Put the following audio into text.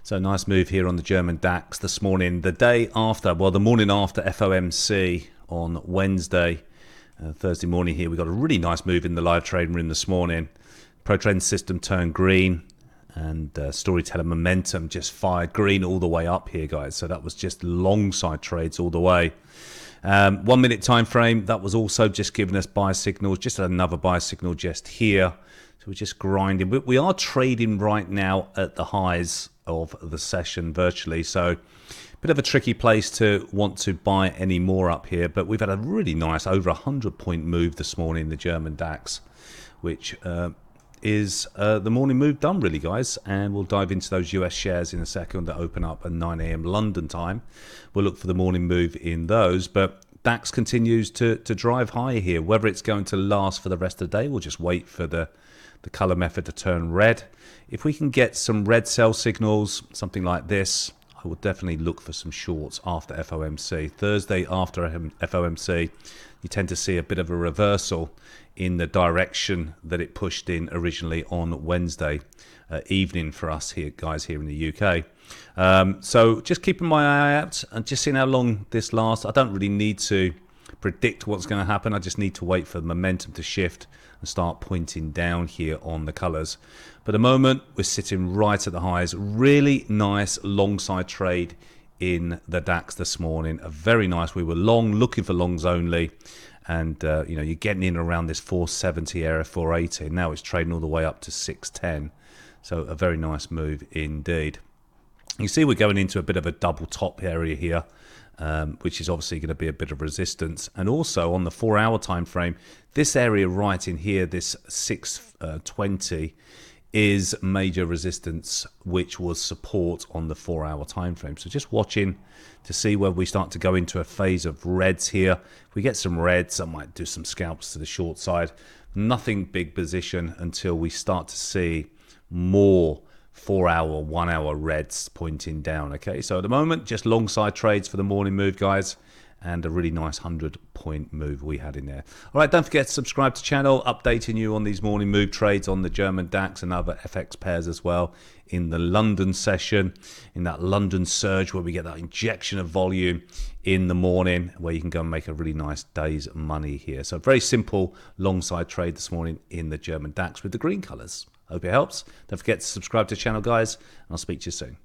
So nice move here on the German DAX this morning. The day after, well, the morning after FOMC on Wednesday, Thursday morning here, we got a really nice move in the live trading room this morning. Protrend system turned green, and storyteller momentum just fired green all the way up here, guys. So that was just long side trades all the way. 1 minute time frame, that was also just giving us buy signals, just another buy signal just here. So we're just grinding. We are trading right now at the highs of the session virtually, so a bit of a tricky place to want to buy any more up here, but we've had a really nice over 100-point move this morning in the German DAX, which is the morning move done really, guys. And we'll dive into those US shares in a second that open up at 9 a.m. London time. We'll look for the morning move in those, but DAX continues to drive higher here. Whether it's going to last for the rest of the day, we'll just wait for the color method to turn red. If we can get some red sell signals, something like this, I will definitely look for some shorts after FOMC. Thursday after FOMC, you tend to see a bit of a reversal in the direction that it pushed in originally on Wednesday evening for us here, guys, here in the UK. So just keeping my eye out and just seeing how long this lasts. I don't really need to predict what's going to happen. I just need to wait for the momentum to shift and start pointing down here on the colors. But at the moment, we're sitting right at the highs. Really nice long side trade in the DAX this morning. A very nice. We were long, looking for longs only. And, you know, you're getting in around this 470 area, 480. Now it's trading all the way up to 610. So a very nice move indeed. You see we're going into a bit of a double top area here, which is obviously going to be a bit of resistance. And also on the 4-hour time frame, this area right in here, this 620, is major resistance, which was support on the 4-hour time frame. So just watching to see where we start to go into a phase of reds here. If we get some reds, I might do some scalps to the short side. Nothing big position until we start to see more 4-hour, 1-hour reds pointing down. Okay, so at the moment, just long side trades for the morning move, guys, and a really nice 100-point move we had in there. All right, don't forget to subscribe to the channel, updating you on these morning move trades on the German DAX and other FX pairs as well in the London session, in that London surge where we get that injection of volume in the morning, where you can go and make a really nice day's money here. So very simple long side trade this morning in the German DAX with the green colors. Hope it helps. Don't forget to subscribe to the channel, guys, and I'll speak to you soon.